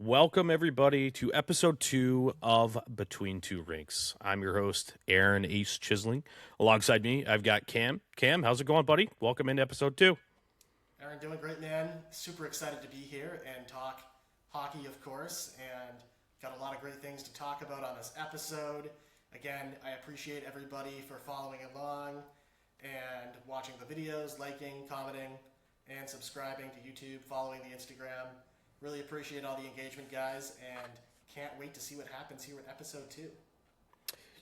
Welcome, everybody, to episode 2 of Between Two Rinks. I'm your host, Aaron Ace Chisling. Alongside me, I've got Cam. Cam, how's it going, buddy? Welcome into episode 2. Aaron, doing great, man. Super excited to be here and talk hockey, of course, and got a lot of great things to talk about on this episode. Again, I appreciate everybody for following along and watching the videos, liking, commenting, and subscribing to YouTube, following the Instagram. Really appreciate all the engagement, guys, and can't wait to see what happens here with episode 2.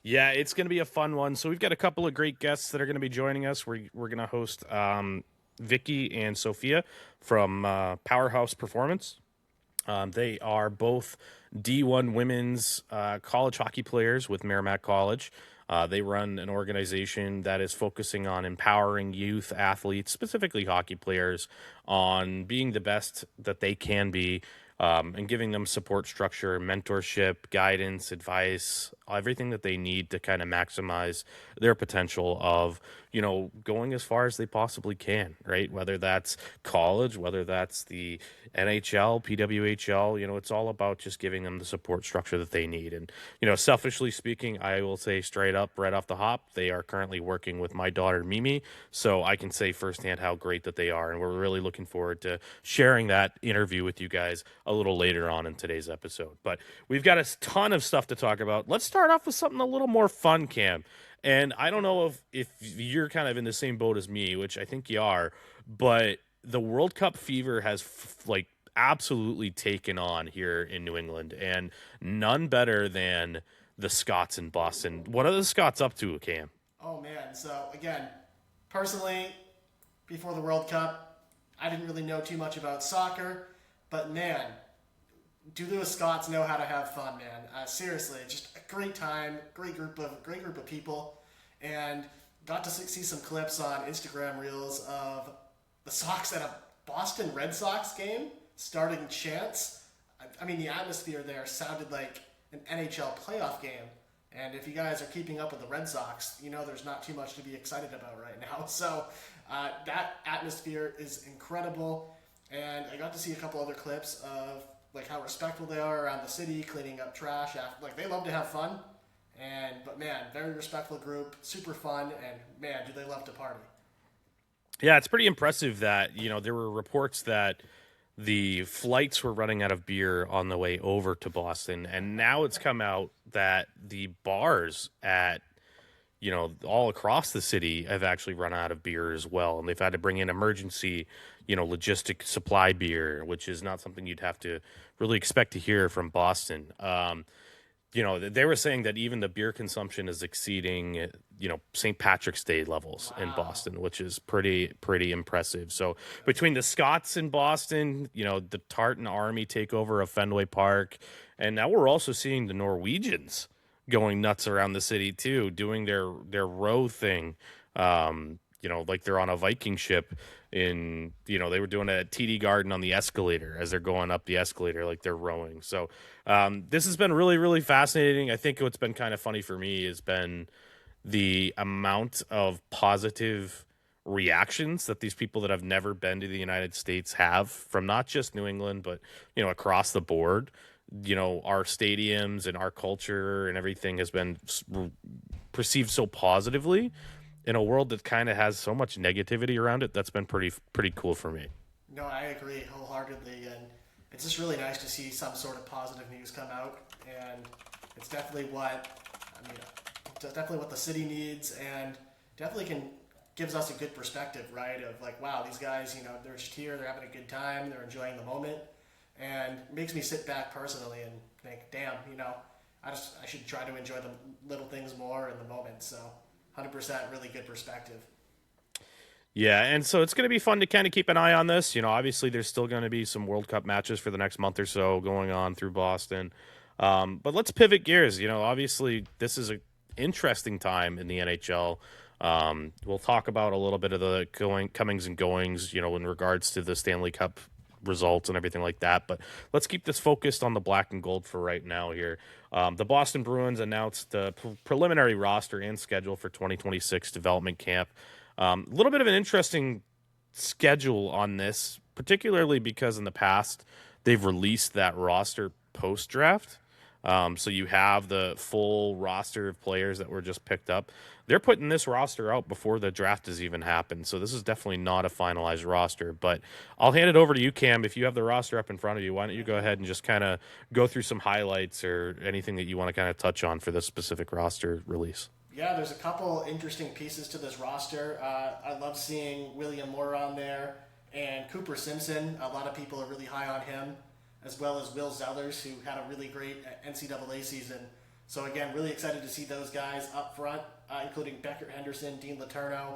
Yeah, it's going to be a fun one. So we've got a couple of great guests that are going to be joining us. We're going to host Vicky and Sophia from Powerhouse Performance. They are both D1 women's college hockey players with Merrimack College. They run an organization that is focusing on empowering youth athletes, specifically hockey players, on being the best that they can be, and giving them support structure, mentorship, guidance, advice, everything that they need to kind of maximize their potential of, going as far as they possibly can, right? Whether that's college, whether that's the NHL, PWHL, it's all about just giving them the support structure that they need. And, selfishly speaking, I will say straight up right off the hop, they are currently working with my daughter, Mimi. So I can say firsthand how great that they are. And we're really looking forward to sharing that interview with you guys a little later on in today's episode. But we've got a ton of stuff to talk about. Let's start off with something a little more fun, Cam. And I don't know if you're kind of in the same boat as me, which I think you are, but the World Cup fever has absolutely taken on here in New England, and none better than the Scots in Boston. What are the Scots up to, Cam? Oh, man. So, again, personally, before the World Cup, I didn't really know too much about soccer, but, man, do the Scots know how to have fun, man? Seriously, just a great time, great group of people, and got to see some clips on Instagram Reels of the Sox at a Boston Red Sox game, starting chants. I mean, the atmosphere there sounded like an NHL playoff game. And if you guys are keeping up with the Red Sox, there's not too much to be excited about right now. So that atmosphere is incredible. And I got to see a couple other clips of how respectful they are around the city, cleaning up trash. They love to have fun. But man, very respectful group, super fun, and man, do they love to party. Yeah, it's pretty impressive that, there were reports that the flights were running out of beer on the way over to Boston, and now it's come out that the bars at, all across the city have actually run out of beer as well, and they've had to bring in emergency, logistic supply beer, which is not something you'd have to really expect to hear from Boston. They were saying that even the beer consumption is exceeding, St. Patrick's Day levels in Boston, which is pretty impressive. So between the Scots in Boston, the Tartan Army takeover of Fenway Park, and now we're also seeing the Norwegians going nuts around the city too, doing their row thing. Like they're on a Viking ship they were doing it at TD Garden on the escalator as they're going up the escalator, like they're rowing. So this has been really, really fascinating. I think what's been kind of funny for me has been the amount of positive reactions that these people that have never been to the United States have from not just New England, but, across the board. Our stadiums and our culture and everything has been perceived so positively in a world that kind of has so much negativity around it. That's been pretty cool for me. No, I agree wholeheartedly, and it's just really nice to see some sort of positive news come out, and it's definitely definitely what the city needs, and definitely gives us a good perspective, right? Of wow, these guys, they're just here, they're having a good time, they're enjoying the moment, and it makes me sit back personally and think, damn, I should try to enjoy the little things more in the moment. So 100% really good perspective. Yeah, and so it's going to be fun to kind of keep an eye on this. Obviously there's still going to be some World Cup matches for the next month or so going on through Boston. But let's pivot gears. Obviously this is an interesting time in the NHL. We'll talk about a little bit of the comings and goings, in regards to the Stanley Cup results and everything like that. But let's keep this focused on the black and gold for right now here. The Boston Bruins announced the preliminary roster and schedule for 2026 development camp. A little bit of an interesting schedule on this, particularly because in the past they've released that roster post-draft. So you have the full roster of players that were just picked up. They're putting this roster out before the draft has even happened. So this is definitely not a finalized roster. But I'll hand it over to you, Cam. If you have the roster up in front of you, why don't you go ahead and just kind of go through some highlights or anything that you want to kind of touch on for this specific roster release? Yeah, there's a couple interesting pieces to this roster. I love seeing William Moore on there and Cooper Simpson. A lot of people are really high on him, as well as Will Zellers, who had a really great NCAA season. So again, really excited to see those guys up front, including Becker Henderson, Dean Letourneau.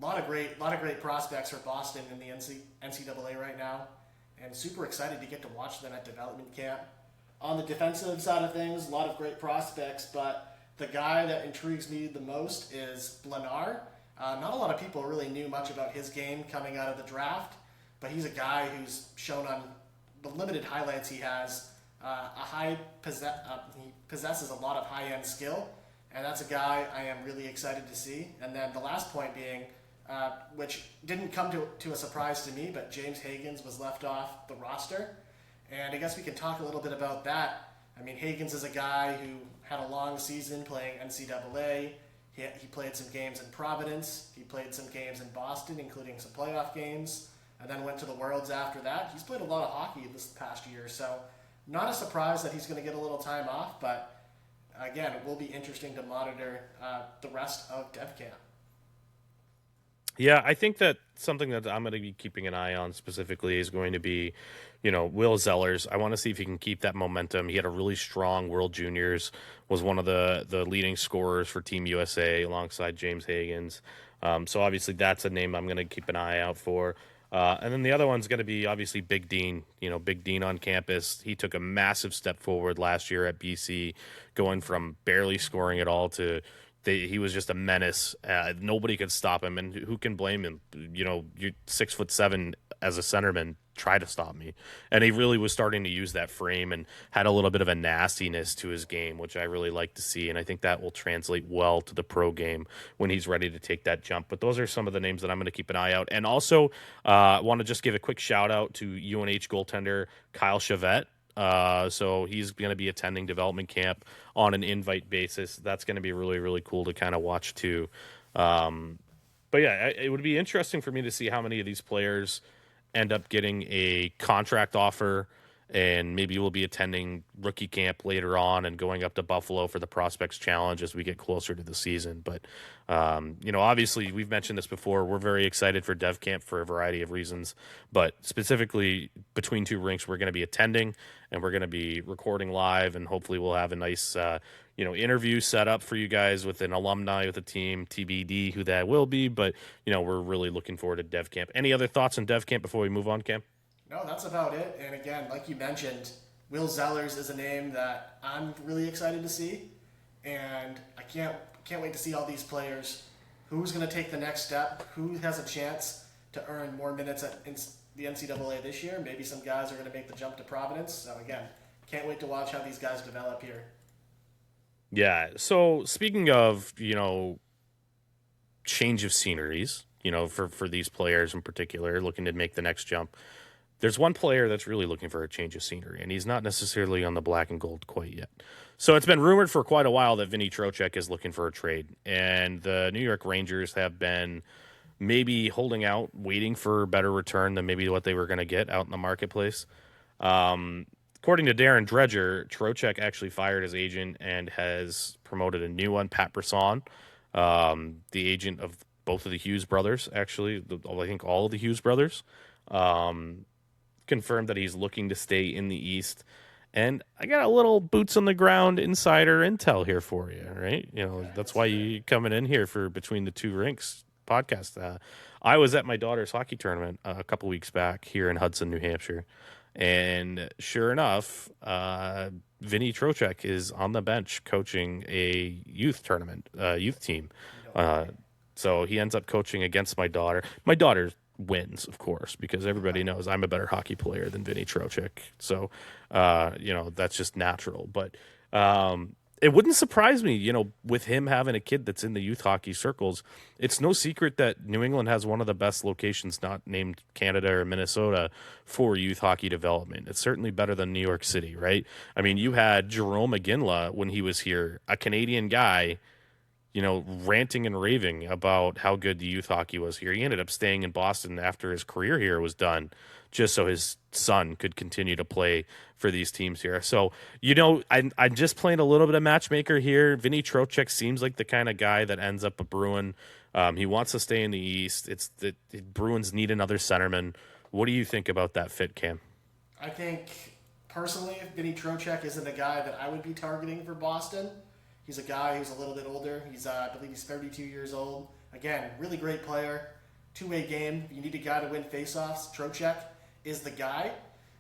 A lot of great prospects for Boston in the NCAA right now, and super excited to get to watch them at development camp. On the defensive side of things, a lot of great prospects, but the guy that intrigues me the most is Blennar. Not a lot of people really knew much about his game coming out of the draft, but he's a guy who's shown on the limited highlights he has he possesses a lot of high-end skill, and that's a guy I am really excited to see. And then the last point being, which didn't come to a surprise to me, but James Hagans was left off the roster, and I guess we can talk a little bit about that. I mean, Hagans is a guy who had a long season playing NCAA. He played some games in Providence. He played some games in Boston, including some playoff games, and then went to the Worlds after that. He's played a lot of hockey this past year, so not a surprise that he's going to get a little time off, but again, it will be interesting to monitor the rest of Dev Camp. Yeah, I think that something that I'm going to be keeping an eye on specifically is going to be, Will Zellers. I want to see if he can keep that momentum. He had a really strong World Juniors, was one of the leading scorers for Team USA alongside James Hagans. So obviously that's a name I'm going to keep an eye out for. And then the other one's going to be obviously Big Dean. Big Dean on campus. He took a massive step forward last year at BC, going from barely scoring at all to he was just a menace. Nobody could stop him, and who can blame him? You're 6'7" as a centerman. Try to stop me. And he really was starting to use that frame and had a little bit of a nastiness to his game, which I really like to see. And I think that will translate well to the pro game when he's ready to take that jump. But those are some of the names that I'm going to keep an eye out. And also, I want to just give a quick shout out to UNH goaltender Kyle Chavette. So he's going to be attending development camp on an invite basis. That's going to be really, really cool to kind of watch too. But yeah, it would be interesting for me to see how many of these players end up getting a contract offer, and maybe we'll be attending rookie camp later on and going up to Buffalo for the Prospects Challenge as we get closer to the season. But, obviously we've mentioned this before. We're very excited for Dev Camp for a variety of reasons, but specifically between two rinks, we're going to be attending and we're going to be recording live, and hopefully we'll have a nice, interview set up for you guys with an alumni with a team, TBD who that will be. But, we're really looking forward to Dev Camp. Any other thoughts on Dev Camp before we move on, Cam? No, that's about it. And again, like you mentioned, Will Zellers is a name that I'm really excited to see, and I can't wait to see all these players. Who's going to take the next step? Who has a chance to earn more minutes at the NCAA this year? Maybe some guys are going to make the jump to Providence. So again, can't wait to watch how these guys develop here. Yeah. So speaking of, change of sceneries, for these players in particular looking to make the next jump, there's one player that's really looking for a change of scenery, and he's not necessarily on the black and gold quite yet. So it's been rumored for quite a while that Vinny Trocheck is looking for a trade, and the New York Rangers have been maybe holding out, waiting for a better return than maybe what they were going to get out in the marketplace. According to Darren Dredger, Trocheck actually fired his agent and has promoted a new one, Pat Brisson, the agent of both of the Hughes brothers, actually, I think all of the Hughes brothers, confirmed that he's looking to stay in the East. And I got a little boots on the ground insider intel here for you, right? That's why you coming in here for Between the Two Rinks podcast. I was at my daughter's hockey tournament a couple weeks back here in Hudson, New Hampshire. And sure enough, Vinny Trocheck is on the bench coaching a youth tournament, youth team. So he ends up coaching against my daughter. My daughter wins, of course, because everybody knows I'm a better hockey player than Vinny Trocheck. So, that's just natural. But it wouldn't surprise me, with him having a kid that's in the youth hockey circles. It's no secret that New England has one of the best locations, not named Canada or Minnesota, for youth hockey development. It's certainly better than New York City, right? I mean, you had Jerome McGinley when he was here, a Canadian guy, ranting and raving about how good the youth hockey was here. He ended up staying in Boston after his career here was done, just so his son could continue to play for these teams here. So, I'm just playing a little bit of matchmaker here. Vinny Trocheck seems like the kind of guy that ends up a Bruin. He wants to stay in the East. It's the Bruins need another centerman. What do you think about that fit, Cam? I think, personally, Vinny Trocheck isn't a guy that I would be targeting for Boston. He's a guy who's a little bit older. I believe he's 32 years old. Again, really great player. Two-way game. If you need a guy to win faceoffs, Trocheck is the guy.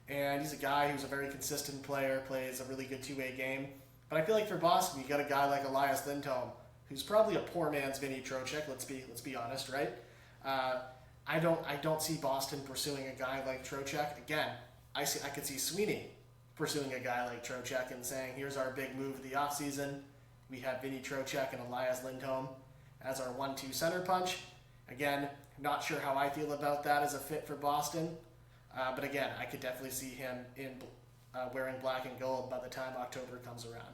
And he's a guy who's a very consistent player, plays a really good two-way game. But I feel like for Boston, you got a guy like Elias Lindholm, who's probably a poor man's Vinny Trocheck. Let's be honest, right? I don't see Boston pursuing a guy like Trocheck. Again, I could see Sweeney pursuing a guy like Trocheck and saying, here's our big move of the offseason. We have Vinny Trocheck and Elias Lindholm as our 1-2 center punch. Again, not sure how I feel about that as a fit for Boston. But again, I could definitely see him in wearing black and gold by the time October comes around.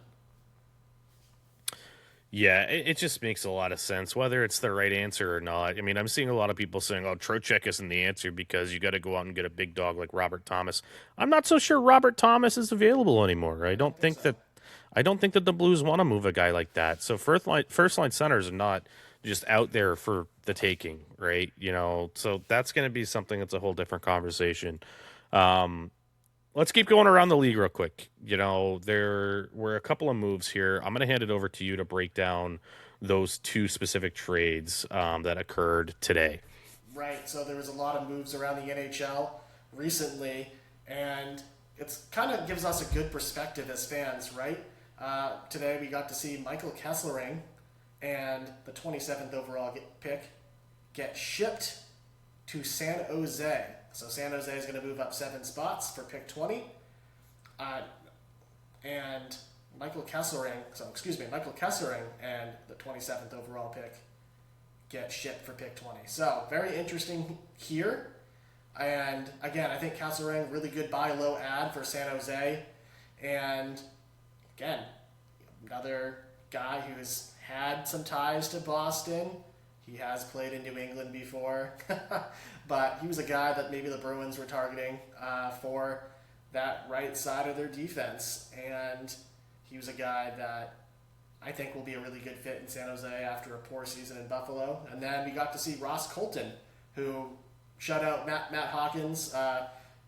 Yeah, it just makes a lot of sense, whether it's the right answer or not. I mean, I'm seeing a lot of people saying, oh, Trocheck isn't the answer because you got to go out and get a big dog like Robert Thomas. I'm not so sure Robert Thomas is available anymore. I don't think that the Blues want to move a guy like that. So first line centers are not just out there for the taking, right? So that's going to be something that's a whole different conversation. Let's keep going around the league real quick. There were a couple of moves here. I'm going to hand it over to you to break down those two specific trades that occurred today. Right. So there was a lot of moves around the NHL recently, and it's kind of gives us a good perspective as fans, right? Today we got to see Michael Kesselring and the 27th overall pick get shipped to San Jose. So San Jose is going to move up 7 spots for pick 20. And Michael Kesselring and the 27th overall pick get shipped for pick 20. So very interesting here. And again, I think Kesselring, really good buy low ad for San Jose. And again, another guy who's had some ties to Boston. He has played in New England before. But he was a guy that maybe the Bruins were targeting for that right side of their defense. And he was a guy that I think will be a really good fit in San Jose after a poor season in Buffalo. And then we got to see Ross Colton, who shut out Matt Hawkins,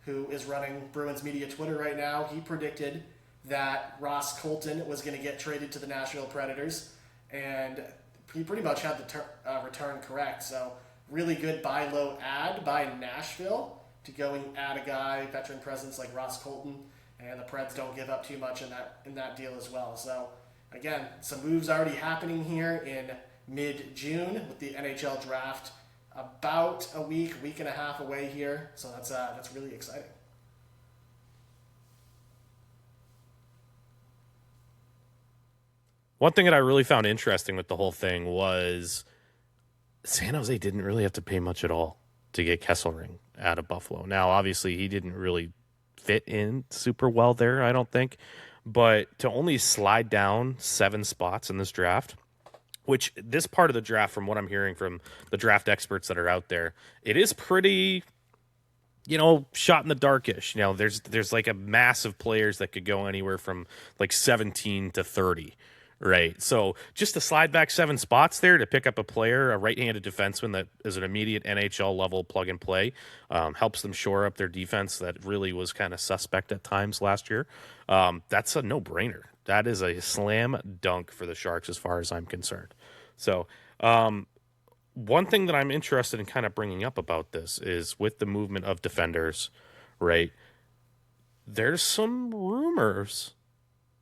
who is running Bruins media Twitter right now. He predicted that Ross Colton was going to get traded to the Nashville Predators, and he pretty much had the return correct. So really good buy low ad by Nashville to go and add a guy, veteran presence like Ross Colton, and the Preds don't give up too much in that deal as well. So again, some moves already happening here in mid-June with the NHL draft about a week and a half away here. So that's really exciting. One thing that I really found interesting with the whole thing was San Jose didn't really have to pay much at all to get Kesselring out of Buffalo. Now, obviously, he didn't really fit in super well there, I don't think. But to only slide down 7 spots in this draft, which this part of the draft, from what I'm hearing from the draft experts that are out there, it is pretty, shot in the darkish. There's like a mass of players that could go anywhere from like 17 to 30. Right. So just to slide back 7 spots there to pick up a player, a right-handed defenseman that is an immediate NHL level plug and play, helps them shore up their defense that really was kind of suspect at times last year. That's a no-brainer. That is a slam dunk for the Sharks as far as I'm concerned. So one thing that I'm interested in kind of bringing up about this is with the movement of defenders, right, there's some rumors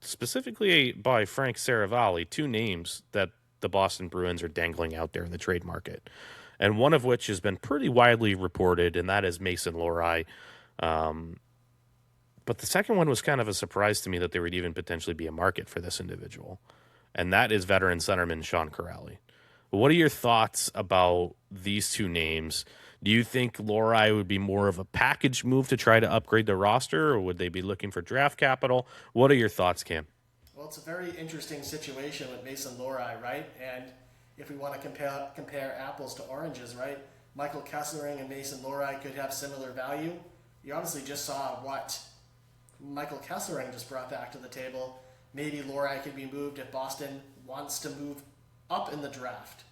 specifically by Frank Saravalli, 2 names that the Boston Bruins are dangling out there in the trade market. And one of which has been pretty widely reported, and that is Mason Lohrei. But the second one was kind of a surprise to me that there would even potentially be a market for this individual, and that is veteran centerman Sean Corrali. What are your thoughts about these two names? Do you think Lorai would be more of a package move to try to upgrade the roster, or would they be looking for draft capital? What are your thoughts, Cam? Well, it's a very interesting situation with Mason Lorai, right? And if we want to compare apples to oranges, right? Michael Kessling and Mason Lorai could have similar value. You obviously just saw what Michael Kessling just brought back to the table. Maybe Lorai could be moved if Boston wants to move up in the draft,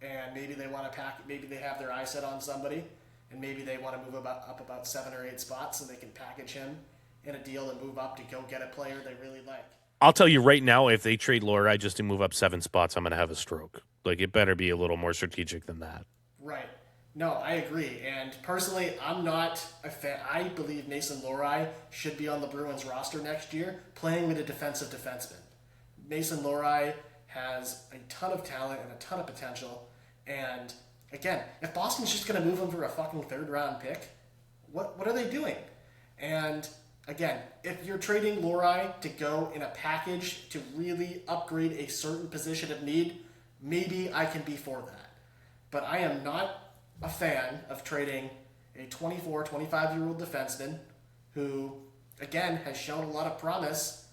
and maybe they want to pack. Maybe they have their eye set on somebody, and maybe they want to move up about 7 or 8 spots, and they can package him in a deal and move up to go get a player they really like. I'll tell you right now, if they trade Lorai just to move up 7 spots, I'm going to have a stroke. Like, it better be a little more strategic than that. Right. No, I agree. And personally, I'm not a fan. I believe Mason Lorai should be on the Bruins roster next year, playing with a defensive defenseman. Mason Lorai has a ton of talent and a ton of potential. And again, if Boston's just going to move him for a fucking 3rd-round pick, what are they doing? And again, if you're trading Lorai to go in a package to really upgrade a certain position of need, maybe I can be for that. But I am not a fan of trading a 24, 25-year-old defenseman who, again, has shown a lot of promise.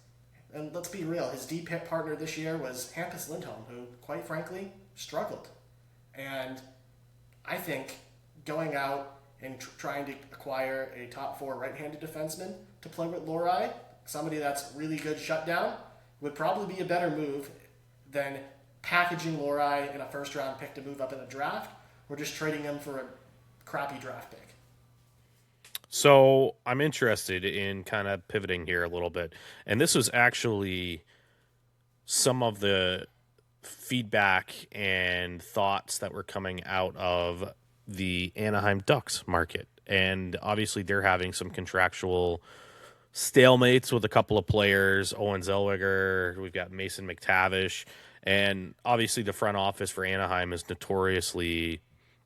And let's be real, his deep hit partner this year was Hampus Lindholm, who, quite frankly, struggled. And I think going out and trying to acquire a top 4 right-handed defenseman to play with Lorai, somebody that's really good shutdown, would probably be a better move than packaging Lorai in a 1st-round pick to move up in a draft, or just trading him for a crappy draft pick. So I'm interested in kind of pivoting here a little bit. And this was actually some of the feedback and thoughts that were coming out of the Anaheim Ducks market. And obviously they're having some contractual stalemates with a couple of players, Owen Zellweger, we've got Mason McTavish, and obviously the front office for Anaheim is notoriously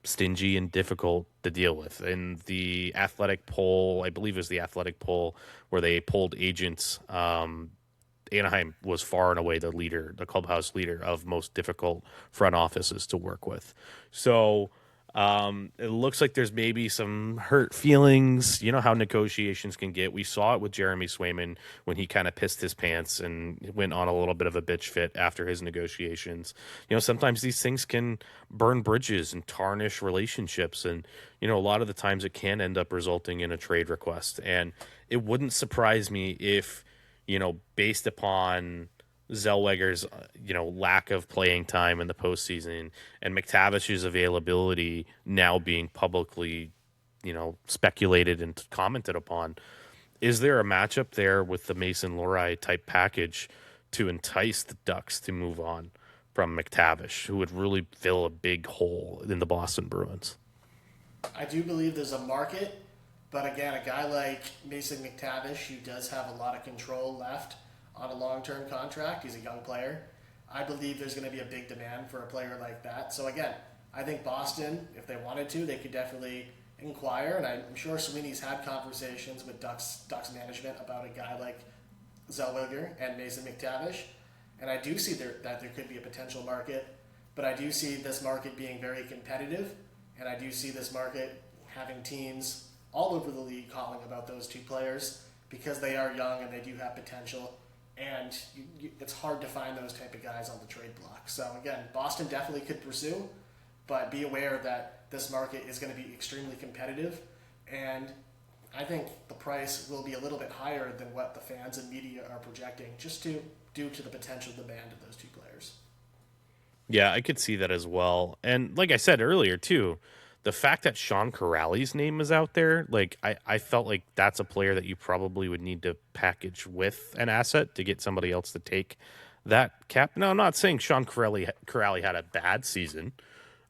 stingy and difficult to deal with. In the athletic poll, I believe it was the athletic poll where they polled agents, Anaheim was far and away the leader, the clubhouse leader of most difficult front offices to work with. So it looks like there's maybe some hurt feelings. You know how negotiations can get. We saw it with Jeremy Swayman when he kind of pissed his pants and went on a little bit of a bitch fit after his negotiations. You know, sometimes these things can burn bridges and tarnish relationships. And, you know, a lot of the times it can end up resulting in a trade request. And it wouldn't surprise me if, you know, based upon Zellweger's, you know, lack of playing time in the postseason and McTavish's availability now being publicly, you know, speculated and commented upon, is there a matchup there with the Mason Lorai type package to entice the Ducks to move on from McTavish, who would really fill a big hole in the Boston Bruins? I do believe there's a market, but again, a guy like Mason McTavish, who does have a lot of control left on a long-term contract, he's a young player, I believe there's going to be a big demand for a player like that. So again, I think Boston, if they wanted to, they could definitely inquire, and I'm sure Sweeney's had conversations with Ducks management about a guy like Zellweger and Mason McTavish, and I do see that there could be a potential market, but I do see this market being very competitive, and I do see this market having teams all over the league calling about those two players because they are young and they do have potential, and it's hard to find those type of guys on the trade block. So again, Boston definitely could pursue, but be aware that this market is going to be extremely competitive, and I think the price will be a little bit higher than what the fans and media are projecting, just due to the potential demand of those two players. Yeah, I could see that as well. And like I said earlier, too, the fact that Sean Corrali's name is out there, like I felt like that's a player that you probably would need to package with an asset to get somebody else to take that cap. Now, I'm not saying Sean Corrali had a bad season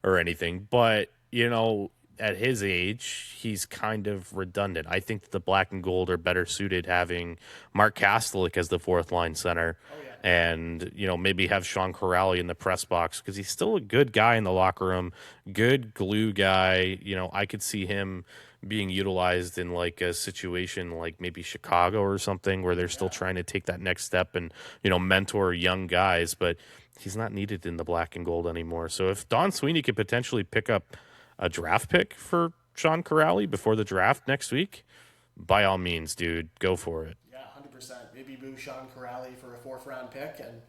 or anything, but, you know, at his age, he's kind of redundant. I think the black and gold are better suited having Mark Kastelik as the 4th line center. Oh, yeah. and, maybe have Sean Corrali in the press box because he's still a good guy in the locker room, good glue guy. I could see him being utilized in like a situation like maybe Chicago or something where they're still trying to take that next step and, mentor young guys, but he's not needed in the black and gold anymore. So if Don Sweeney could potentially pick up a draft pick for Sean Corrali before the draft next week, by all means, dude, go for it. Yeah, 100%. Maybe move Sean Corrali for a 4th-round pick, and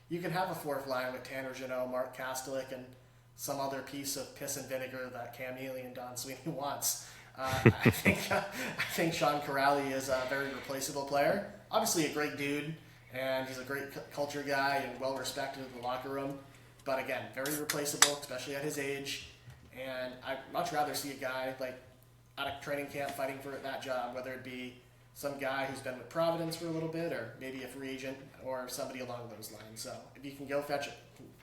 you can have a 4th line with Tanner Jeannot, Mark Kastelik, and some other piece of piss and vinegar that Cam Neely and Don Sweeney wants. I think Sean Corrali is a very replaceable player. Obviously a great dude, and he's a great culture guy and well-respected in the locker room. But again, very replaceable, especially at his age. And I'd much rather see a guy like out of training camp fighting for that job, whether it be some guy who's been with Providence for a little bit, or maybe a free agent, or somebody along those lines. So if you can go get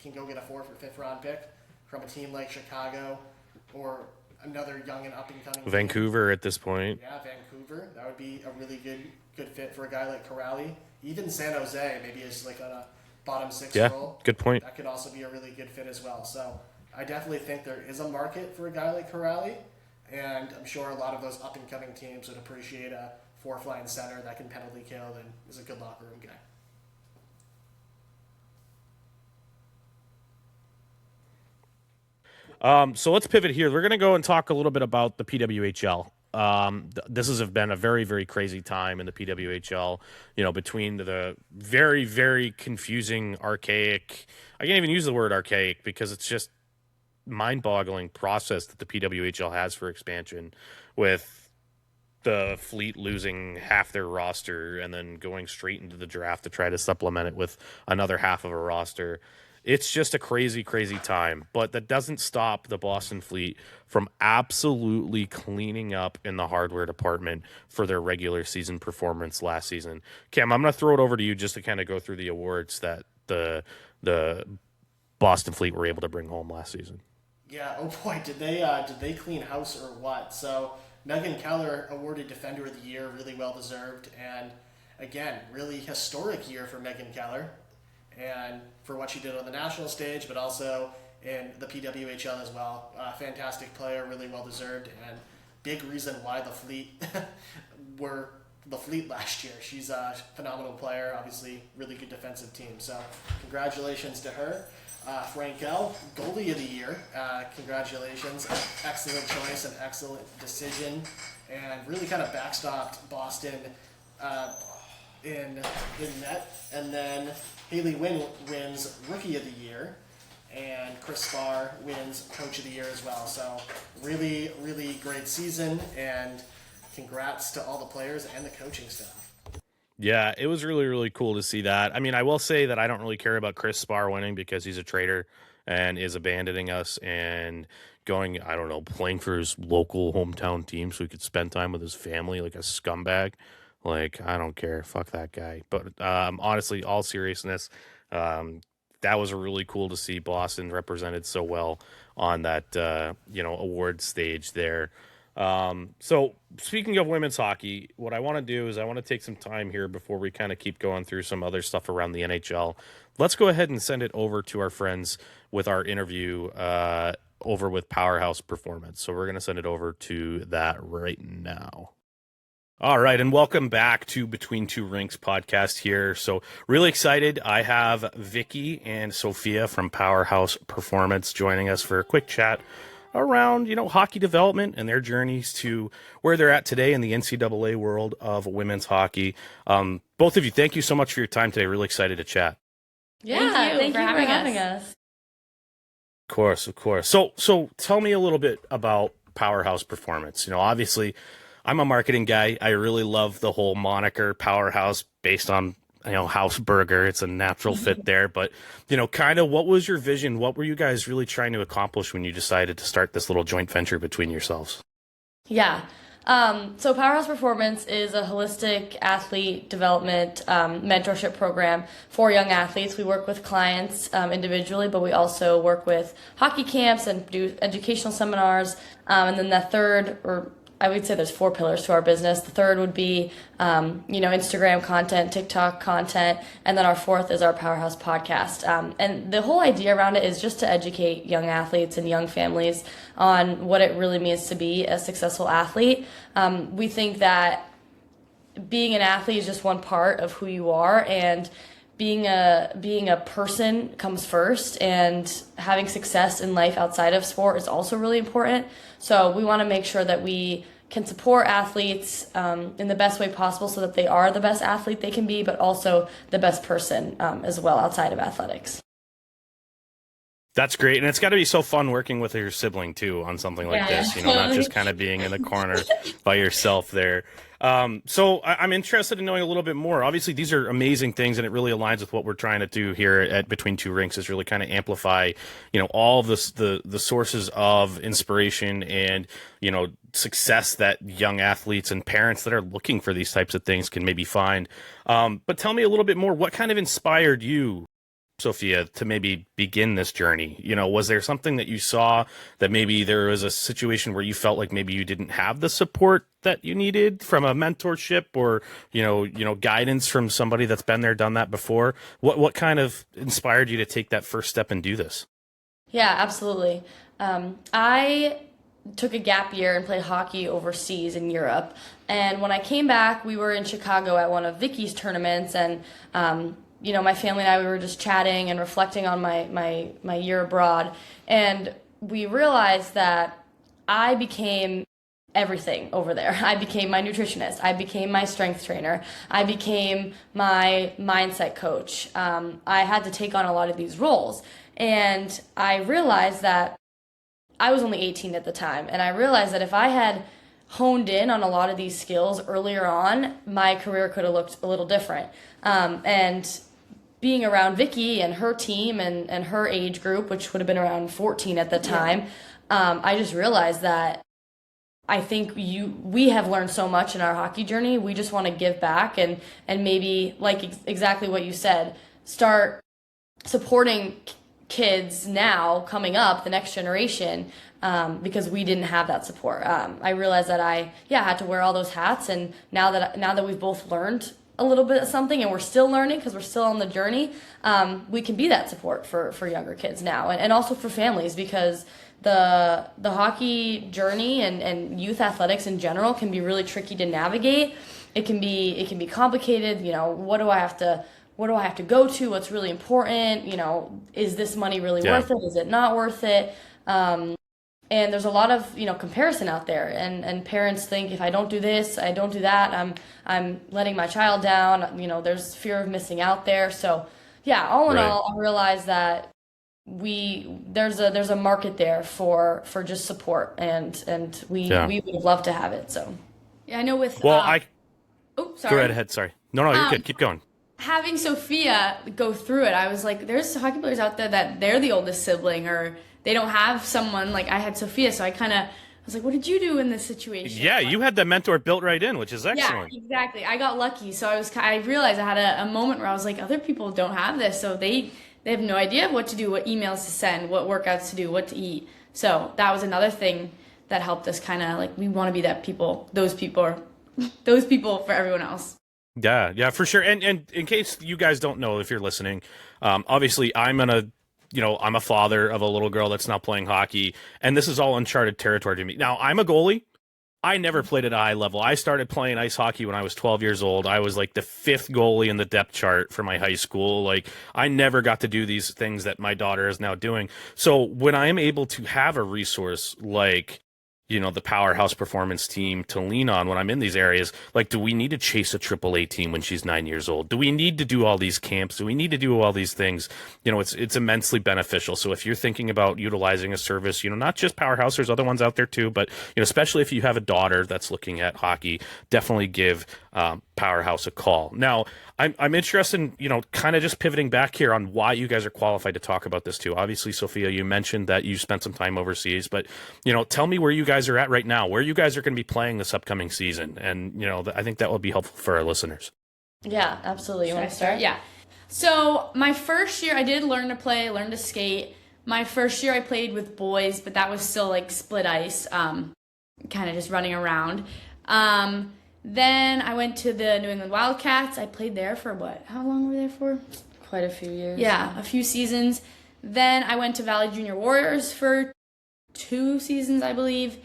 a 4th or 5th round pick from a team like Chicago or another young and up and coming Vancouver at this point. Yeah, Vancouver. That would be a really good fit for a guy like Corrali. Even San Jose, maybe is like on a bottom 6 role. Good point. That could also be a really good fit as well. So I definitely think there is a market for a guy like Corrali, and I'm sure a lot of those up and coming teams would appreciate a 4th line center that can penalty kill and is a good locker room guy. So let's pivot here. We're going to go and talk a little bit about the PWHL. This has been a very, very crazy time in the PWHL, between the very, very confusing, archaic, I can't even use the word archaic because it's just mind-boggling process that the PWHL has for expansion, with the Fleet losing half their roster and then going straight into the draft to try to supplement it with another half of a roster. It's just a crazy, crazy time, but that doesn't stop the Boston Fleet from absolutely cleaning up in the hardware department for their regular season performance last season. Cam, I'm going to throw it over to you just to kind of go through the awards that the Boston Fleet were able to bring home last season. Yeah, oh boy, did they clean house or what? So Megan Keller awarded Defender of the Year, really well deserved, and again, really historic year for Megan Keller, and for what she did on the national stage, but also in the PWHL as well. Fantastic player, really well deserved, and big reason why the Fleet were the Fleet last year. She's a phenomenal player, obviously really good defensive team. So congratulations to her. Frankel, goalie of the year. Congratulations. Excellent choice and excellent decision, and really kind of backstopped Boston in net. And then Haley Wynn wins Rookie of the Year, and Chris Spar wins Coach of the Year as well. So really, really great season, and congrats to all the players and the coaching staff. Yeah, it was really, really cool to see that. I mean, I will say that I don't really care about Chris Spar winning because he's a traitor and is abandoning us and going, I don't know, playing for his local hometown team so he could spend time with his family like a scumbag. Like, I don't care. Fuck that guy. But honestly, all seriousness, that was really cool to see Boston represented so well on that, award stage there. So speaking of women's hockey, what I want to do is I want to take some time here before we kind of keep going through some other stuff around the NHL. Let's go ahead and send it over to our friends with our interview over with Powerhouse Performance. So we're going to send it over to that right now. All right, and welcome back to Between Two Rinks podcast here. So really excited. I have Vicky and Sophia from Powerhouse Performance joining us for a quick chat around, hockey development and their journeys to where they're at today in the NCAA world of women's hockey. Both of you, thank you so much for your time today. Really excited to chat. Yeah, thank you for having us. Of course. So tell me a little bit about Powerhouse Performance. Obviously, I'm a marketing guy. I really love the whole moniker Powerhouse based on, House Burger. It's a natural fit there. But, kind of what was your vision? What were you guys really trying to accomplish when you decided to start this little joint venture between yourselves? Yeah. So Powerhouse Performance is a holistic athlete development mentorship program for young athletes. We work with clients individually, but we also work with hockey camps and do educational seminars. And then the third or I would say there's 4 pillars to our business. The third would be, Instagram content, TikTok content, and then our fourth is our Powerhouse podcast. And the whole idea around it is just to educate young athletes and young families on what it really means to be a successful athlete. We think that being an athlete is just one part of who you are, and being a person comes first, and having success in life outside of sport is also really important. So we want to make sure that we can support athletes in the best way possible so that they are the best athlete they can be, but also the best person as well outside of athletics. That's great. And it's got to be so fun working with your sibling, too, on something like this, not just kind of being in the corner by yourself there. So I'm interested in knowing a little bit more. Obviously, these are amazing things, and it really aligns with what we're trying to do here at Between Two Rinks, is really kind of amplify, all of the sources of inspiration and, success that young athletes and parents that are looking for these types of things can maybe find. But tell me a little bit more. What kind of inspired you, Sophia, to maybe begin this journey? Was there something that you saw that maybe there was a situation where you felt like maybe you didn't have the support that you needed from a mentorship or, guidance from somebody that's been there, done that before? What kind of inspired you to take that first step and do this? Yeah, absolutely. I took a gap year and played hockey overseas in Europe. And when I came back, we were in Chicago at one of Vicky's tournaments, and my family and I, we were just chatting and reflecting on my year abroad. And we realized that I became everything over there. I became my nutritionist. I became my strength trainer. I became my mindset coach. I had to take on a lot of these roles. And I realized that I was only 18 at the time. And I realized that if I had honed in on a lot of these skills earlier on, my career could have looked a little different. And being around Vicky and her team and her age group, which would have been around 14 at the time, I just realized that I think we have learned so much in our hockey journey. We just want to give back and maybe, like exactly what you said, start supporting kids now coming up, the next generation, because we didn't have that support. I realized that I had to wear all those hats, and now that we've both learned a little bit of something, and we're still learning because we're still on the journey, we can be that support for younger kids now, and also for families, because the hockey journey and youth athletics in general can be really tricky to navigate. It can be complicated. What do I have to go to? What's really important? Is this money really worth it? Is it not worth it? And there's a lot of comparison out there, and parents think if I don't do this, I don't do that, I'm letting my child down. There's fear of missing out there. So all in all, I realized that there's a market there for just support, and we would love to have it. So I know with sorry. Go right ahead. Sorry. No, you're good. Keep going. Having Sophia go through it, I was like, there's hockey players out there that they're the oldest sibling, or they don't have someone. Like, I had Sophia, so I was like, what did you do in this situation? Yeah, you had that mentor built right in, which is excellent. Yeah, exactly. I got lucky. So I realized I had a moment where I was like, other people don't have this, so they have no idea what to do, what emails to send, what workouts to do, what to eat. So that was another thing that helped us kind of like, we want to be those people for everyone else. Yeah, for sure. And in case you guys don't know, if you're listening, obviously I'm a father of a little girl that's now playing hockey, and this is all uncharted territory to me. Now, I'm a goalie. I never played at a high level. I started playing ice hockey when I was 12 years old. I was like the 5th goalie in the depth chart for my high school. Like, I never got to do these things that my daughter is now doing. So when I am able to have a resource like the Powerhouse performance team to lean on when I'm in these areas, like, do we need to chase a AAA team when she's 9 years old? Do we need to do all these camps? Do we need to do all these things? It's immensely beneficial. So if you're thinking about utilizing a service, not just Powerhouse, there's other ones out there too, but especially if you have a daughter that's looking at hockey, definitely give Powerhouse a call. Now, I'm interested in, kind of just pivoting back here on why you guys are qualified to talk about this too. Obviously, Sophia, you mentioned that you spent some time overseas, but, tell me where you guys are at right now, where you guys are going to be playing this upcoming season. And, I think that will be helpful for our listeners. Yeah, absolutely. You want to start? Yeah. So my first year, I did learn to skate. My first year I played with boys, but that was still like split ice. kind of just running around. Then I went to the New England Wildcats. I played there for how long were we there for? Quite a few years. Yeah, a few seasons. Then I went to Valley Junior Warriors for 2 seasons, I believe.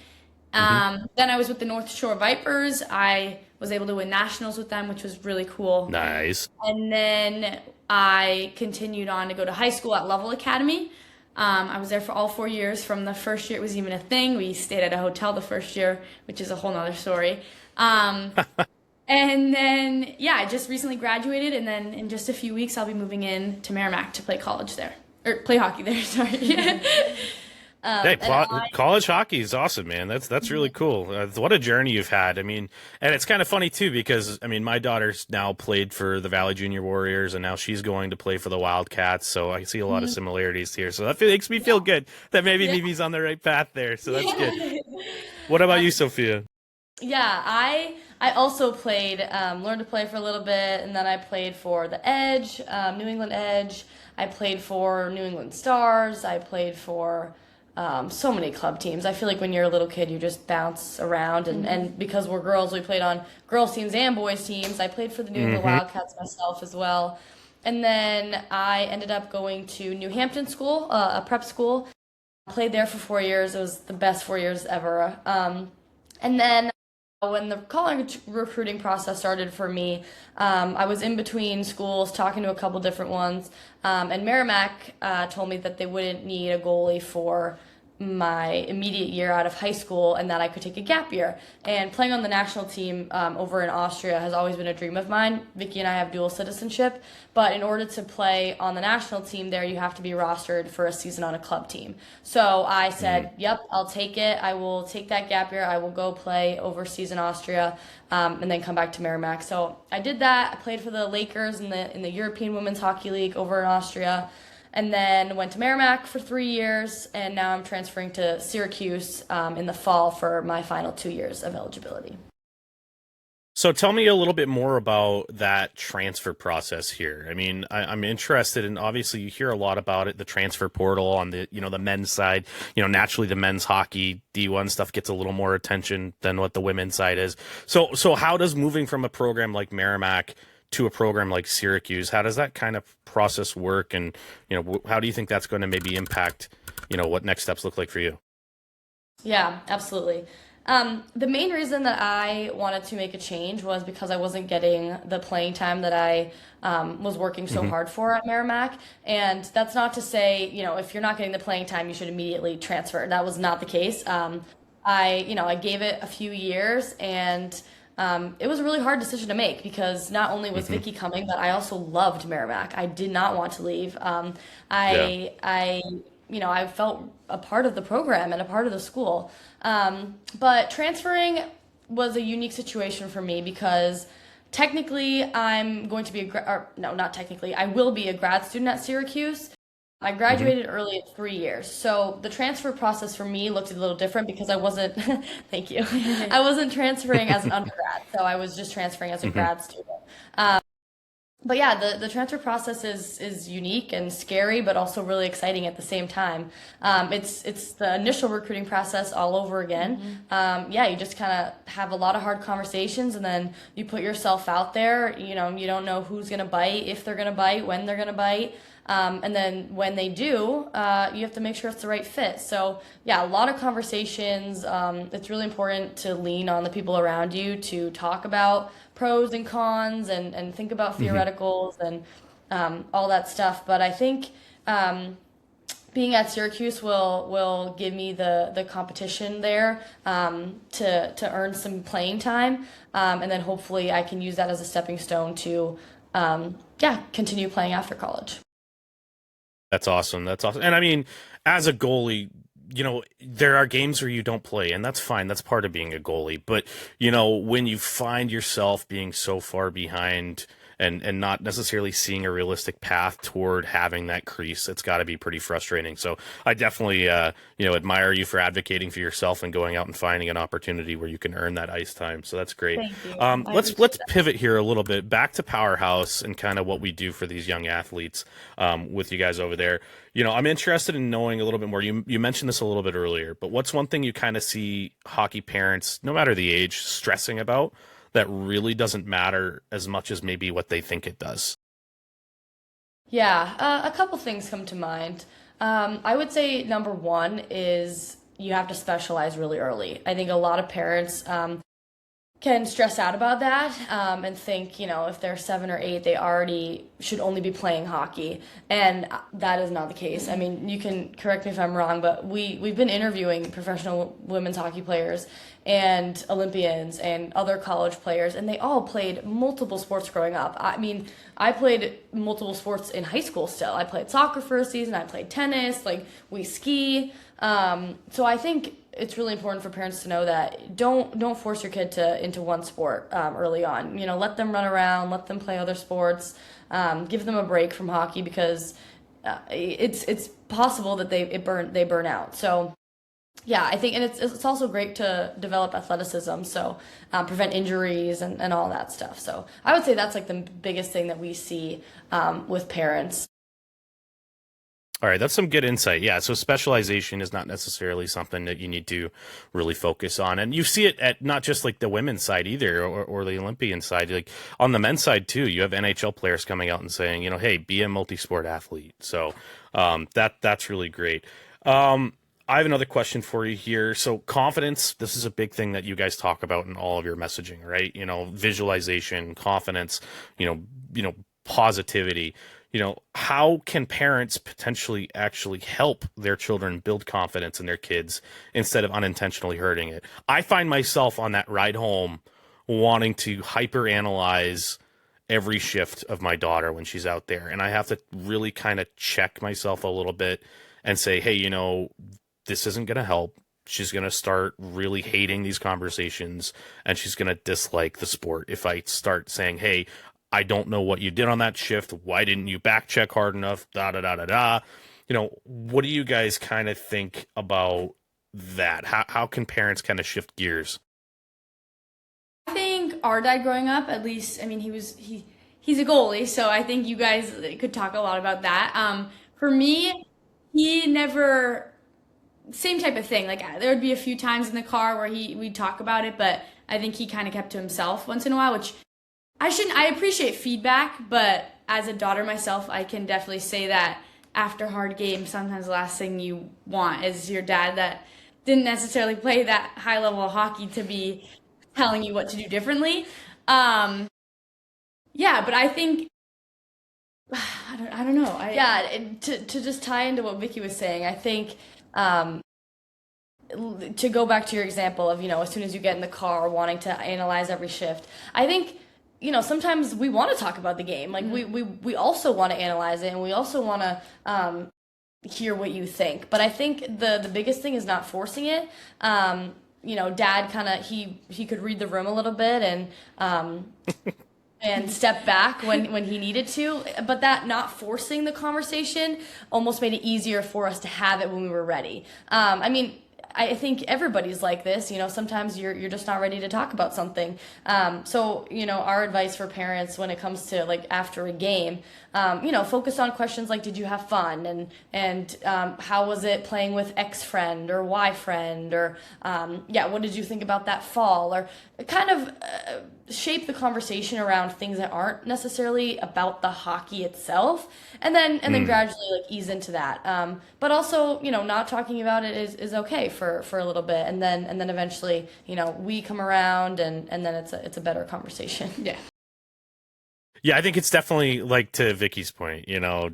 Then I was with the North Shore Vipers. I was able to win nationals with them, which was really cool. Nice. And then I continued on to go to high school at Lovell Academy. I was there for all 4 years. From the first year it was even a thing. We stayed at a hotel the first year, which is a whole nother story. And then, yeah, I just recently graduated, and then in just a few weeks I'll be moving in to Merrimack to play college there. Or play hockey there, sorry. Hey, college hockey is awesome, man. That's really cool. What a journey you've had. I mean, and it's kind of funny too because I mean, my daughter's now played for the Valley Junior Warriors, and now she's going to play for the Wildcats. So I see a lot of similarities here. So that makes me feel good that maybe Mimi's on the right path there. So that's good. What about you, Sophia? Yeah, I also played, learned to play for a little bit, and then I played for the Edge, New England Edge. I played for New England Stars. I played for so many club teams. I feel like when you're a little kid, you just bounce around, and because we're girls, we played on girls teams and boys teams. I played for the New England Wildcats myself as well. And then I ended up going to New Hampton School, a prep school. Played there for 4 years. It was the best 4 years ever. And then when the college recruiting process started for me, I was in between schools talking to a couple different ones, and Merrimack told me that they wouldn't need a goalie for my immediate year out of high school and that I could take a gap year. And playing on the national team over in Austria has always been a dream of mine. Vicky and I have dual citizenship, but in order to play on the national team there, you have to be rostered for a season on a club team. So I said, yep, I'll take it. I will take that gap year. I will go play overseas in Austria and then come back to Merrimack. So I did that. I played for the Lakers in the European Women's Hockey League over in Austria. And then went to Merrimack for 3 years, and now I'm transferring to Syracuse in the fall for my final 2 years of eligibility. So tell me a little bit more about that transfer process here. I mean, I'm interested in, obviously you hear a lot about it, the transfer portal on the, the men's side. Naturally the men's hockey D1 stuff gets a little more attention than what the women's side is. So how does moving from a program like Merrimack to a program like Syracuse, how does that kind of process work? And, how do you think that's going to maybe impact, what next steps look like for you? Yeah, absolutely. The main reason that I wanted to make a change was because I wasn't getting the playing time that I was working so hard for at Merrimack. And that's not to say, if you're not getting the playing time, you should immediately transfer. That was not the case. I gave it a few years, and it was a really hard decision to make because not only was Vicky coming, but I also loved Merrimack. I did not want to leave. I felt a part of the program and a part of the school. But transferring was a unique situation for me because technically I'm going to be I will be a grad student at Syracuse. I graduated early at 3 years. So the transfer process for me looked a little different because I wasn't, thank you, I wasn't transferring as an undergrad. So I was just transferring as a grad student. But yeah, the transfer process is unique and scary, but also really exciting at the same time. It's the initial recruiting process all over again. You just kind of have a lot of hard conversations, and then you put yourself out there. You don't know who's gonna bite, if they're gonna bite, when they're gonna bite. And then when they do, you have to make sure it's the right fit. So yeah, a lot of conversations. It's really important to lean on the people around you to talk about pros and cons and think about theoreticals and all that stuff. But I think being at Syracuse will give me the competition there to earn some playing time. And then hopefully I can use that as a stepping stone to continue playing after college. That's awesome. And I mean, as a goalie, there are games where you don't play, and that's fine. That's part of being a goalie. But, when you find yourself being so far behind and not necessarily seeing a realistic path toward having that crease. It's got to be pretty frustrating. So I definitely, admire you for advocating for yourself and going out and finding an opportunity where you can earn that ice time. So that's great. Thank you. Let's pivot here a little bit back to Powerhouse and kind of what we do for these young athletes with you guys over there. I'm interested in knowing a little bit more. You mentioned this a little bit earlier, but what's one thing you kind of see hockey parents, no matter the age, stressing about that really doesn't matter as much as maybe what they think it does? Yeah, a couple things come to mind. I would say number one is you have to specialize really early. I think a lot of parents can stress out about that and think, if they're 7 or 8, they already should only be playing hockey. And that is not the case. I mean, you can correct me if I'm wrong, but we've been interviewing professional women's hockey players and Olympians and other college players, and they all played multiple sports growing up. I mean, I played multiple sports in high school still. I played soccer for a season. I played tennis. We ski. So I think it's really important for parents to know that don't force your kid into one sport early on. Let them run around, let them play other sports, give them a break from hockey because it's possible that they burn out. So yeah, I think, and it's also great to develop athleticism, so prevent injuries and all that stuff. So I would say that's the biggest thing that we see with parents. All right, that's some good insight. Yeah, so specialization is not necessarily something that you need to really focus on. And you see it at not just the women's side either, or the Olympian side. On the men's side too, you have NHL players coming out and saying, hey, be a multi-sport athlete. So that's really great. I have another question for you here. So confidence, this is a big thing that you guys talk about in all of your messaging, right? Visualization, confidence, positivity. How can parents potentially actually help their children build confidence in their kids instead of unintentionally hurting it? I find myself on that ride home wanting to hyper analyze every shift of my daughter when she's out there. And I have to really kind of check myself a little bit and say, hey, this isn't going to help. She's going to start really hating these conversations and she's going to dislike the sport if I start saying, hey, I don't know what you did on that shift. Why didn't you back check hard enough? Da da da da da. What do you guys kind of think about that? How can parents kind of shift gears? I think our dad growing up, at least, I mean, he's a goalie, so I think you guys could talk a lot about that. For me, he never, same type of thing. There would be a few times in the car where we'd talk about it, but I think he kind of kept to himself once in a while, which I appreciate feedback, but as a daughter myself, I can definitely say that after hard games, sometimes the last thing you want is your dad that didn't necessarily play that high level of hockey to be telling you what to do differently. Yeah, but I think, I don't know. To just tie into what Vicky was saying, I think to go back to your example of, as soon as you get in the car wanting to analyze every shift, I think sometimes we want to talk about the game. We also want to analyze it and we also want to hear what you think. But I think the biggest thing is not forcing it. Dad kind of, he could read the room a little bit and step back when he needed to. But that not forcing the conversation almost made it easier for us to have it when we were ready. I think everybody's like this, sometimes you're just not ready to talk about something. So, our advice for parents when it comes to after a game, focus on questions like, did you have fun? And how was it playing with X friend or Y friend? Or, what did you think about that fall? Or kind of shape the conversation around things that aren't necessarily about the hockey itself. And then gradually ease into that. But also, not talking about it is okay for a little bit. And then eventually, we come around and then it's a better conversation. Yeah. Yeah, I think it's definitely to Vicky's point,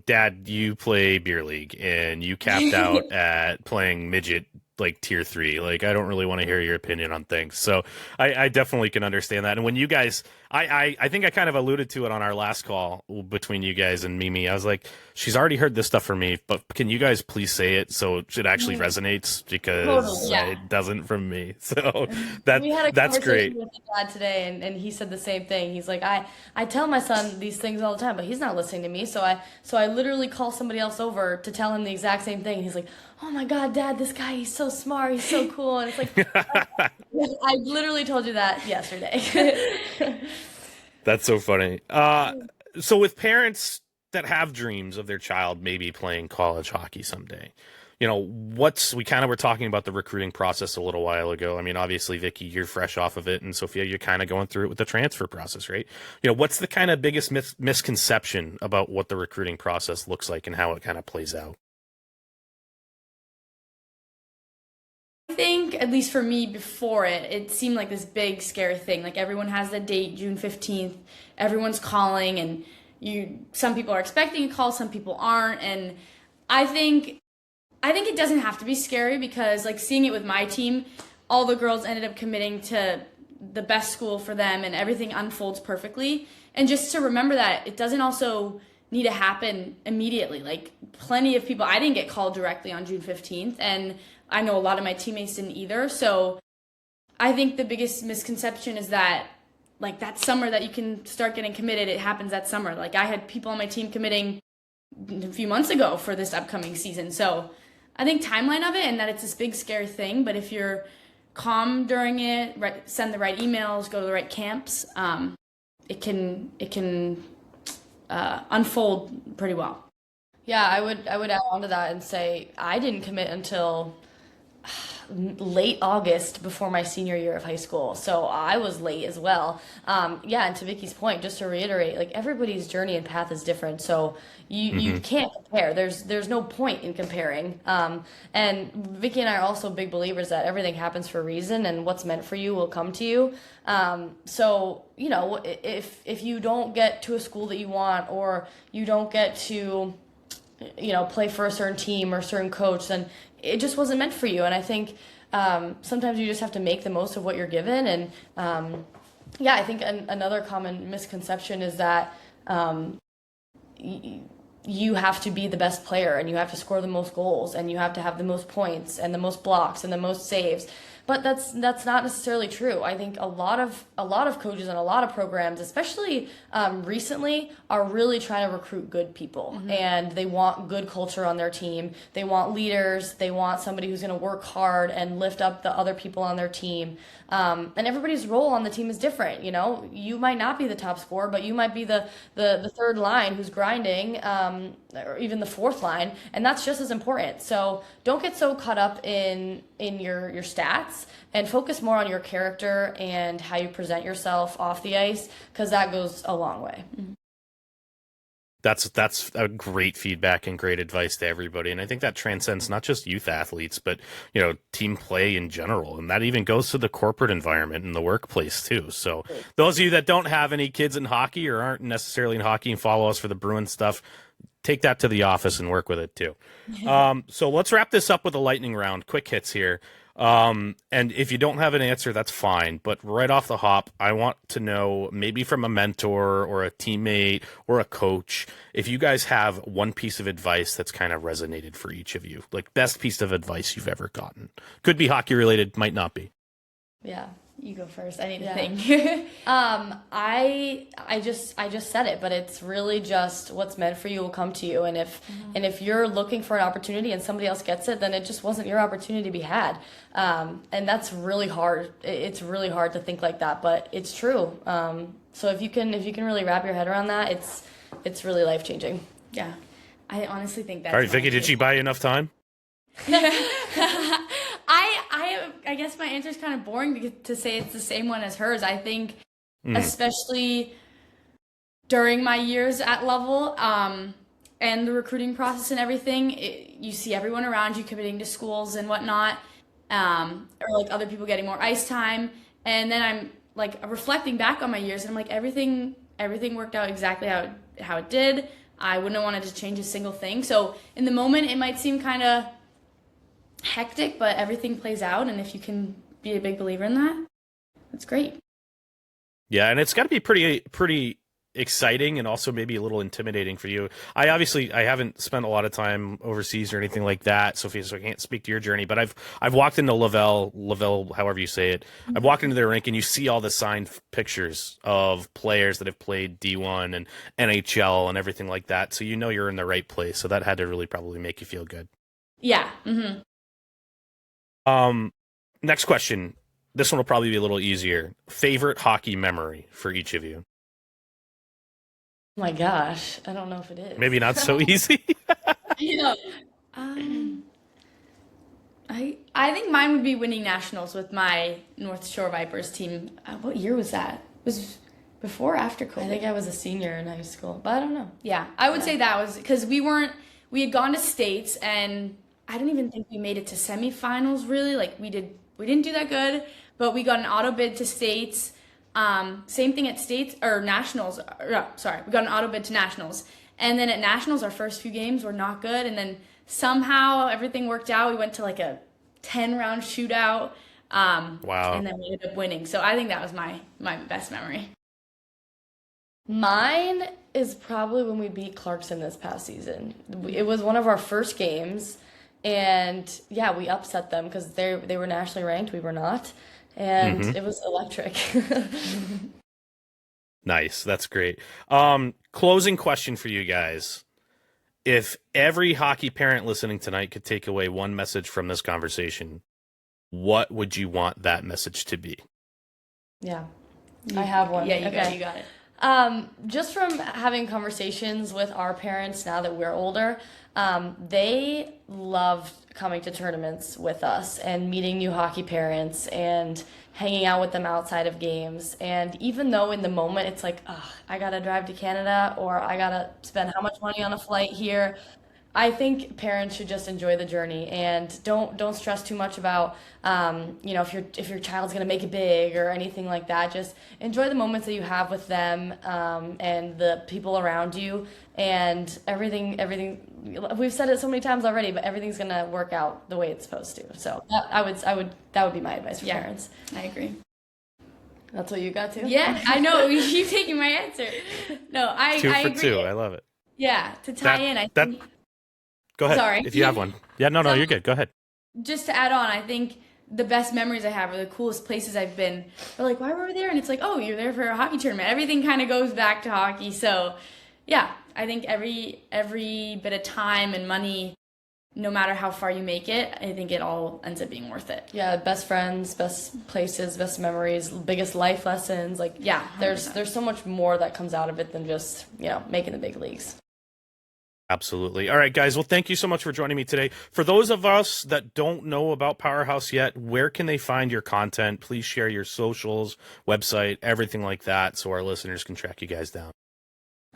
Dad, you play beer league and you capped out at playing midget like tier 3. Like, I don't really want to hear your opinion on things. So I definitely can understand that. And when you guys, I think I kind of alluded to it on our last call between you guys and Mimi. I was like, she's already heard this stuff from me, but can you guys please say it so it actually resonates, because Totally, yeah. it doesn't from me. So We had a that's great. conversation with my dad today, and he said the same thing. He's like, I tell my son these things all the time, but he's not listening to me. So I literally call somebody else over to tell him the exact same thing. He's like, oh my God, Dad, this guy, he's so smart, he's so cool. And it's like, I literally told you that yesterday. That's so funny. So with parents that have dreams of their child maybe playing college hockey someday, you know, we kind of were talking about the recruiting process a little while ago. I mean, obviously, Vicky, you're fresh off of it, and Sophia, you're kind of going through it with the transfer process, right? You know, what's the kind of biggest misconception about what the recruiting process looks like and how it kind of plays out? I think, at least for me, before it seemed like this big, scary thing. Like, everyone has the date, June 15th. Everyone's calling, and some people are expecting a call, some people aren't. And I think it doesn't have to be scary, because, like, seeing it with my team, all the girls ended up committing to the best school for them, and everything unfolds perfectly. And just to remember that it doesn't also need to happen immediately. Like, plenty of people, I didn't get called directly on June 15th, and I know a lot of my teammates didn't either. So I think the biggest misconception is that, like, that summer that you can start getting committed, it happens that summer. Like, I had people on my team committing a few months ago for this upcoming season. So I think timeline of it, and that it's this big scary thing, but if you're calm during it, send the right emails, go to the right camps, it can unfold pretty well. Yeah, I would add on to that and say I didn't commit until late August before my senior year of high school. So I was late as well. Yeah, and to Vicky's point, just to reiterate, like, everybody's journey and path is different. So you can't compare. There's no point in comparing. And Vicky and I are also big believers that everything happens for a reason, and what's meant for you will come to you. So, you know, if you don't get to a school that you want, or you don't get to, you know, play for a certain team or a certain coach, then it just wasn't meant for you. And I think sometimes you just have to make the most of what you're given. And yeah, I think another common misconception is that you have to be the best player, and you have to score the most goals, and you have to have the most points and the most blocks and the most saves. But that's not necessarily true. I think a lot of coaches and a lot of programs, especially recently, are really trying to recruit good people, and they want good culture on their team. They want leaders. They want somebody who's going to work hard and lift up the other people on their team. And everybody's role on the team is different. You know, you might not be the top scorer, but you might be the third line who's grinding, or even the fourth line, and that's just as important. So don't get so caught up in your stats, and focus more on your character and how you present yourself off the ice, because that goes a long way. That's a great feedback and great advice to everybody. And I think that transcends not just youth athletes, but, you know, team play in general. And that even goes to the corporate environment and the workplace too. So those of you that don't have any kids in hockey, or aren't necessarily in hockey and follow us for the Bruins stuff, take that to the office and work with it too. So let's wrap this up with a lightning round. Quick hits here. And if you don't have an answer, that's fine. But right off the hop, I want to know, maybe from a mentor or a teammate or a coach, if you guys have one piece of advice that's kind of resonated for each of you, like best piece of advice you've ever gotten. Could be hockey related, might not be. Yeah. You go first. I need to think. I just said it, but it's really just what's meant for you will come to you. And if you're looking for an opportunity and somebody else gets it, then it just wasn't your opportunity to be had. And that's really hard. It's really hard to think like that, but it's true. So if you can really wrap your head around that, it's really life changing. Yeah, I honestly think that's. All right, Vicky, did she buy you enough time? I guess my answer is kind of boring to say it's the same one as hers. I think, especially during my years at level, and the recruiting process and everything, you see everyone around you committing to schools and whatnot, or like other people getting more ice time. And then I'm like reflecting back on my years, and I'm like, everything worked out exactly how it did. I wouldn't have wanted to change a single thing. So in the moment, it might seem kind of hectic, but everything plays out. And if you can be a big believer in that, that's great. Yeah, and it's got to be pretty exciting and also maybe a little intimidating for you. I haven't spent a lot of time overseas or anything like that, Sophia, so I can't speak to your journey, but I've walked into Lavelle, however you say it. I've walked into their rink and you see all the signed pictures of players that have played D1 and NHL and everything like that. So you know you're in the right place. So that had to really probably make you feel good. Yeah. Next question. This one will probably be a little easier. Favorite hockey memory for each of you? Oh my gosh, I don't know if it is. Maybe not so easy. Yeah. I think mine would be winning nationals with my North Shore Vipers team. What year was that? It was before or after COVID? I think I was a senior in high school, but I don't know. Yeah, I would say that was because we had gone to states, and I don't even think we made it to semifinals really. Like we didn't do that good, but we got an auto bid to states. Same thing at states or nationals. We got an auto bid to nationals, and then at nationals our first few games were not good, and then somehow everything worked out. We went to like a 10-round shootout. Wow! And then we ended up winning. So I think that was my best memory. Mine is probably when we beat Clarkson this past season. It was one of our first games, and yeah, we upset them because they were nationally ranked. We were not. And it was electric. Nice. That's great. Closing question for you guys. If every hockey parent listening tonight could take away one message from this conversation, what would you want that message to be? Yeah, I have one. Yeah, you got it. Just from having conversations with our parents now that we're older, they loved coming to tournaments with us and meeting new hockey parents and hanging out with them outside of games. And even though in the moment it's like, I gotta drive to Canada or I gotta spend how much money on a flight here, I think parents should just enjoy the journey and don't stress too much about if your child's gonna make it big or anything like that. Just enjoy the moments that you have with them and the people around you, and everything. We've said it so many times already, but everything's gonna work out the way it's supposed to. So that would be my advice for parents. I agree. That's what you got too? Yeah, I know. You keep taking my answer. No, I Two for agree. two. I love it. Yeah, to tie in, I think. Go ahead. Sorry. If you have one. Yeah, no, you're good. Go ahead. Just to add on, I think the best memories I have are the coolest places I've been. They're like, why were we there? And it's like, oh, you're there for a hockey tournament. Everything kind of goes back to hockey. So, yeah, I think every bit of time and money, no matter how far you make it, I think it all ends up being worth it. Yeah, best friends, best places, best memories, biggest life lessons. Like, yeah, 100%. There's so much more that comes out of it than just, making the big leagues. Absolutely. All right, guys. Well, thank you so much for joining me today. For those of us that don't know about Powerhouse yet, where can they find your content? Please share your socials, website, everything like that, so our listeners can track you guys down.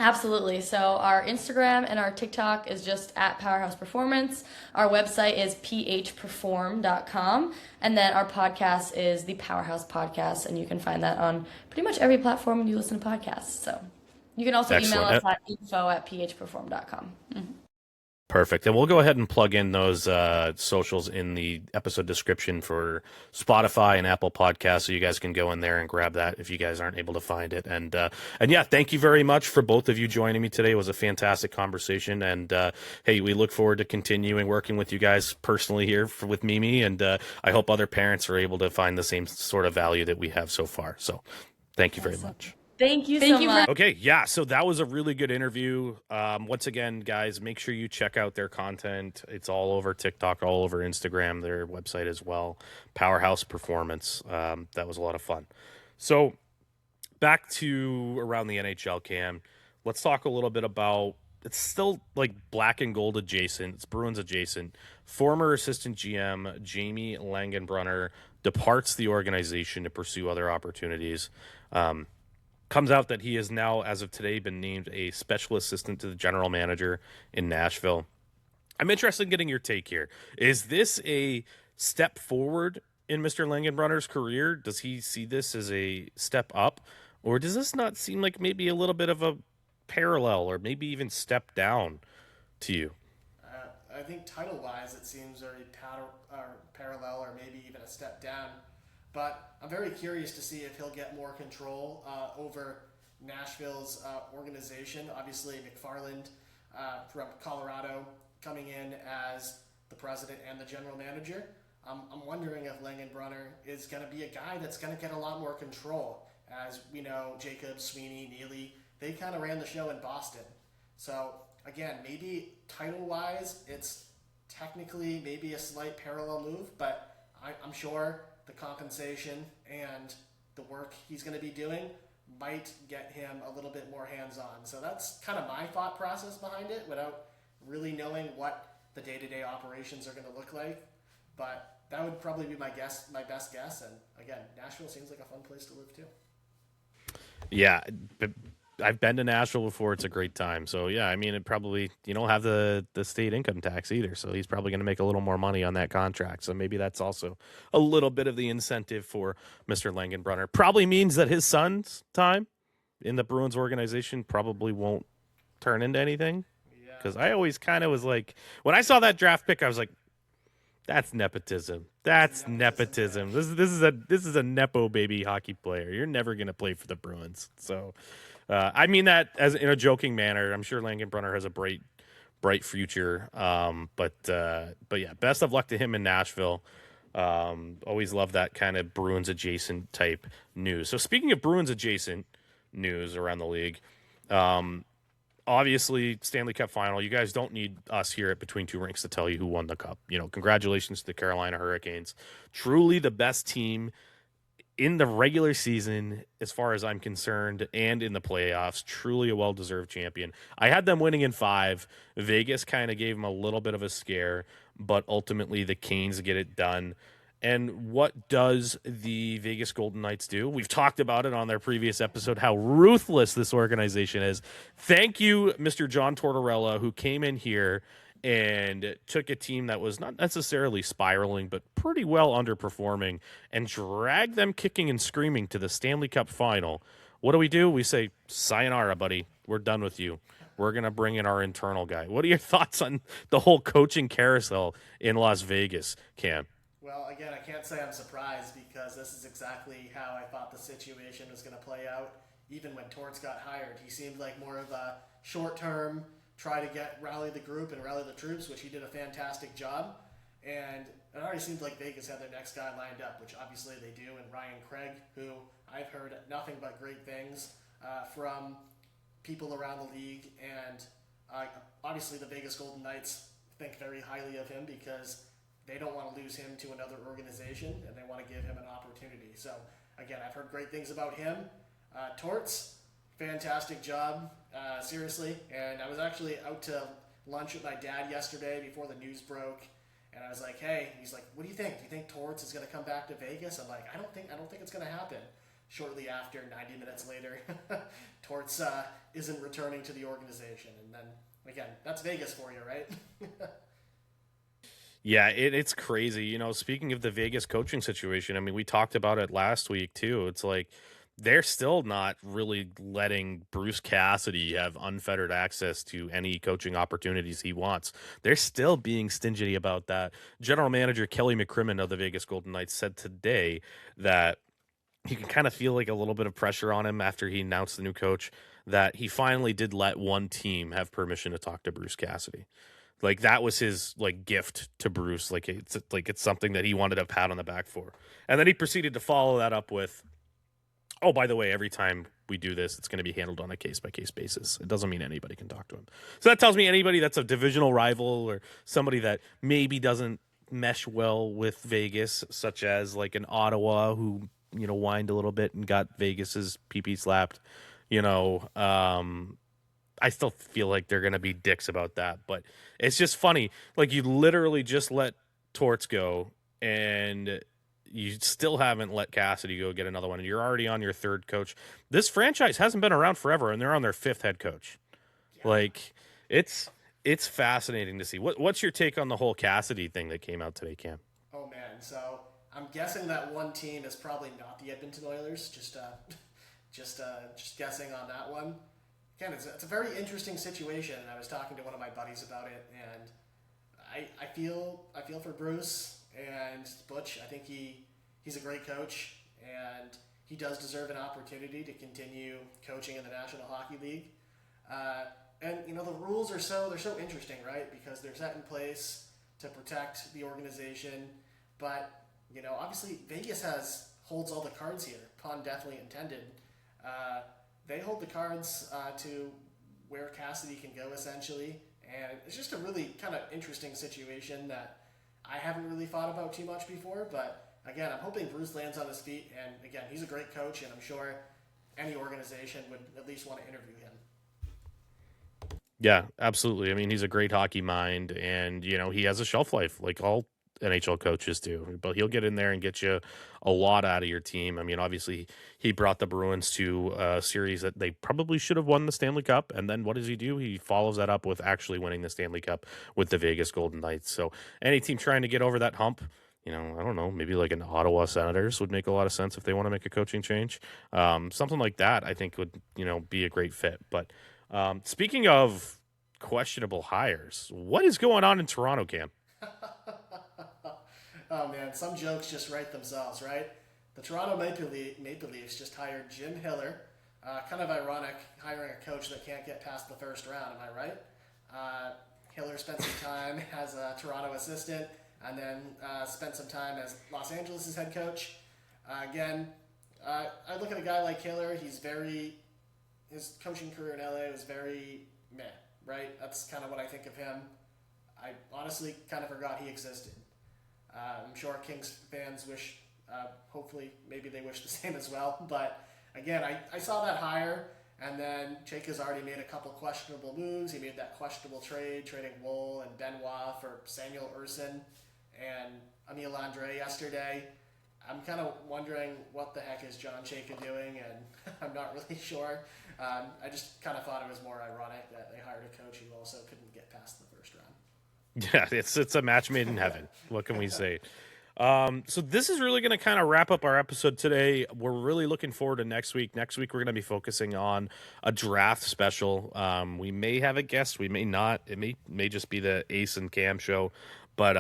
Absolutely. So our Instagram and our TikTok is just at Powerhouse Performance. Our website is phperform.com. And then our podcast is the Powerhouse Podcast, and you can find that on pretty much every platform you listen to podcasts. So you can also email us at info@phperform.com. Perfect. And we'll go ahead and plug in those socials in the episode description for Spotify and Apple Podcasts, so you guys can go in there and grab that if you guys aren't able to find it. And yeah, thank you very much for both of you joining me today. It was a fantastic conversation. And hey, we look forward to continuing working with you guys personally here with Mimi. And I hope other parents are able to find the same sort of value that we have so far. So thank you very much. Thank you so much. Okay, yeah, so that was a really good interview. Once again, guys, make sure you check out their content. It's all over TikTok, all over Instagram, their website as well. Powerhouse Performance. That was a lot of fun. So back to around the NHL, Cam. Let's talk a little bit about, it's still like black and gold adjacent. It's Bruins adjacent. Former assistant GM Jamie Langenbrunner departs the organization to pursue other opportunities. Comes out that he has now, as of today, been named a special assistant to the general manager in Nashville. I'm interested in getting your take here. Is this a step forward in Mr. Langenbrunner's career? Does he see this as a step up? Or does this not seem like maybe a little bit of a parallel or maybe even step down to you? I think title-wise, it seems very parallel or maybe even a step down. But I'm very curious to see if he'll get more control over Nashville's organization. Obviously, McFarland from Colorado coming in as the president and the general manager. I'm wondering if Langenbrunner is going to be a guy that's going to get a lot more control. As we know, Jacob, Sweeney, Neely, they kind of ran the show in Boston. So, again, maybe title-wise, it's technically maybe a slight parallel move, but I'm sure the compensation and the work he's going to be doing might get him a little bit more hands-on. So that's kind of my thought process behind it without really knowing what the day-to-day operations are going to look like. But that would probably be my best guess. And again, Nashville seems like a fun place to live too. Yeah, but I've been to Nashville before. It's a great time. So yeah, I mean, it probably, you don't have the state income tax either. So he's probably going to make a little more money on that contract. So maybe that's also a little bit of the incentive for Mr. Langenbrunner. Probably means that his son's time in the Bruins organization probably won't turn into anything. Because I always kind of was like, when I saw that draft pick, I was like, that's nepotism. That's nepotism. This is a nepo baby hockey player. You're never going to play for the Bruins. So, I mean that as in a joking manner. I'm sure Langenbrunner has a bright future. But yeah, best of luck to him in Nashville. Always love that kind of Bruins adjacent type news. So speaking of Bruins adjacent news around the league, obviously, Stanley Cup final. You guys don't need us here at Between Two Rinks to tell you who won the cup. You know, congratulations to the Carolina Hurricanes. Truly the best team in the regular season, as far as I'm concerned, and in the playoffs. Truly a well-deserved champion. I had them winning in 5. Vegas kind of gave them a little bit of a scare, but ultimately the Canes get it done. And what does the Vegas Golden Knights do? We've talked about it on their previous episode, how ruthless this organization is. Thank you, Mr. John Tortorella, who came in here and took a team that was not necessarily spiraling, but pretty well underperforming, and dragged them kicking and screaming to the Stanley Cup final. What do? We say, sayonara, buddy. We're done with you. We're going to bring in our internal guy. What are your thoughts on the whole coaching carousel in Las Vegas, Cam? Well, again, I can't say I'm surprised because this is exactly how I thought the situation was going to play out. Even when Torts got hired, he seemed like more of a short-term, try to rally the group and rally the troops, which he did a fantastic job. And it already seemed like Vegas had their next guy lined up, which obviously they do, and Ryan Craig, who I've heard nothing but great things from people around the league. And obviously the Vegas Golden Knights think very highly of him because they don't want to lose him to another organization, and they want to give him an opportunity. So, again, I've heard great things about him. Torts, fantastic job, seriously. And I was actually out to lunch with my dad yesterday before the news broke, and I was like, "Hey," he's like, "What do you think? Do you think Torts is going to come back to Vegas?" I'm like, "I don't think it's going to happen." Shortly after, 90 minutes later, Torts isn't returning to the organization. And then, again, that's Vegas for you, right? Yeah, it's crazy. You know, speaking of the Vegas coaching situation, I mean, we talked about it last week, too. It's like they're still not really letting Bruce Cassidy have unfettered access to any coaching opportunities he wants. They're still being stingy about that. General Manager Kelly McCrimmon of the Vegas Golden Knights said today that you can kind of feel like a little bit of pressure on him after he announced the new coach, that he finally did let one team have permission to talk to Bruce Cassidy. Like, that was his, like, gift to Bruce. Like, it's something that he wanted a pat on the back for. And then he proceeded to follow that up with, oh, by the way, every time we do this, it's going to be handled on a case-by-case basis. It doesn't mean anybody can talk to him. So that tells me anybody that's a divisional rival or somebody that maybe doesn't mesh well with Vegas, such as, like, an Ottawa who, you know, whined a little bit and got Vegas's pee-pee slapped, you know, I still feel like they're going to be dicks about that, but it's just funny. Like, you literally just let Torts go, and you still haven't let Cassidy go get another one, and you're already on your 3rd coach. This franchise hasn't been around forever, and they're on their 5th head coach. Yeah. Like, it's fascinating to see. What's your take on the whole Cassidy thing that came out today, Cam? Oh, man. So I'm guessing that one team is probably not the Edmonton Oilers. Just guessing on that one. Again, it's a very interesting situation, and I was talking to one of my buddies about it, and I feel for Bruce, And Butch, I think he's a great coach, and he does deserve an opportunity to continue coaching in the National Hockey League. And the rules they're so interesting, right? Because they're set in place to protect the organization, but obviously Vegas holds all the cards here, pun definitely intended. They hold the cards to where Cassidy can go, essentially, and it's just a really kind of interesting situation that I haven't really thought about too much before. But again, I'm hoping Bruce lands on his feet, and again, he's a great coach, and I'm sure any organization would at least want to interview him. Yeah, absolutely. I mean, he's a great hockey mind, and he has a shelf life like all NHL coaches do. But he'll get in there and get you a lot out of your team. I mean, obviously, he brought the Bruins to a series that they probably should have won the Stanley Cup, and then what does he do? He follows that up with actually winning the Stanley Cup with the Vegas Golden Knights. So any team trying to get over that hump, I don't know, maybe like an Ottawa Senators would make a lot of sense if they want to make a coaching change. Something like that, I think, would be a great fit. But speaking of questionable hires, what is going on in Toronto, Cam? Oh man, some jokes just write themselves, right? The Toronto Maple Leafs just hired Jim Hiller. Kind of ironic hiring a coach that can't get past the first round, am I right? Hiller spent some time as a Toronto assistant, and then spent some time as Los Angeles' head coach. I look at a guy like Hiller, his coaching career in LA was very meh, right? That's kind of what I think of him. I honestly kind of forgot he existed. I'm sure Kings fans wish, hopefully, maybe they wish the same as well. But again, I saw that hire, and then Jake has already made a couple questionable moves. He made that questionable trade, trading Woll and Benoit for Samuel Urson and Emile Andre yesterday. I'm kind of wondering what the heck is John Chayka doing, and I'm not really sure. I just kind of thought it was more ironic that they hired a coach who also couldn't get past the first round. Yeah, it's a match made in heaven. What can we say? So this is really going to kind of wrap up our episode today. We're really looking forward to next week. Next week, we're going to be focusing on a draft special. We may have a guest. We may not. It may just be the Ace and Cam show. But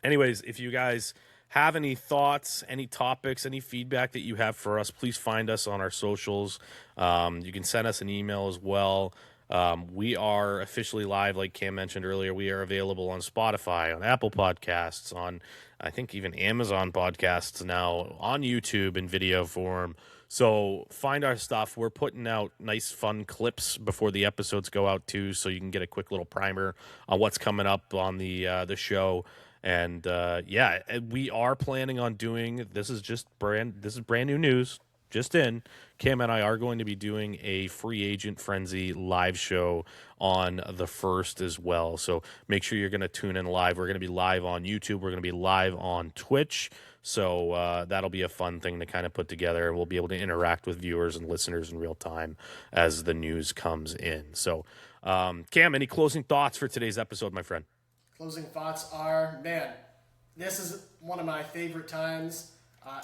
anyways, if you guys have any thoughts, any topics, any feedback that you have for us, please find us on our socials. You can send us an email as well. We are officially live, like Cam mentioned earlier. We are available on Spotify, on Apple Podcasts, on I think even Amazon Podcasts now, on YouTube in video form. So find our stuff. We're putting out nice, fun clips before the episodes go out too, so you can get a quick little primer on what's coming up on the show. And we are planning on doing. This is brand new news. Just in, Cam and I are going to be doing a free agent frenzy live show on the 1st as well. So make sure you're going to tune in live. We're going to be live on YouTube. We're going to be live on Twitch. So that'll be a fun thing to kind of put together. We'll be able to interact with viewers and listeners in real time as the news comes in. So, Cam, any closing thoughts for today's episode, my friend? Closing thoughts are, man, this is one of my favorite times.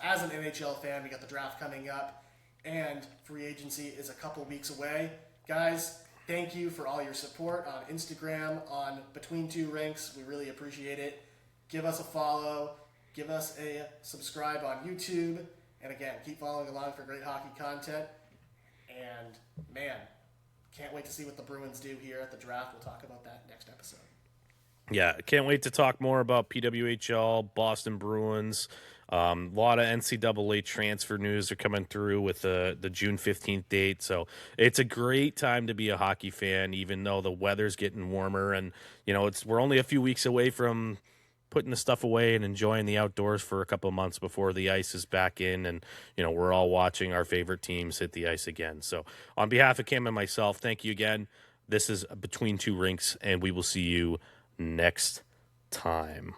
As an NHL fan, we got the draft coming up, and free agency is a couple weeks away. Guys, thank you for all your support on Instagram, on Between Two Rinks. We really appreciate it. Give us a follow. Give us a subscribe on YouTube. And again, keep following along for great hockey content. And, man, can't wait to see what the Bruins do here at the draft. We'll talk about that next episode. Yeah, can't wait to talk more about PWHL, Boston Bruins. A lot of NCAA transfer news are coming through with the June 15th date. So it's a great time to be a hockey fan, even though the weather's getting warmer. And, we're only a few weeks away from putting the stuff away and enjoying the outdoors for a couple of months before the ice is back in. And, we're all watching our favorite teams hit the ice again. So on behalf of Cam and myself, thank you again. This is Between Two Rinks, and we will see you next time.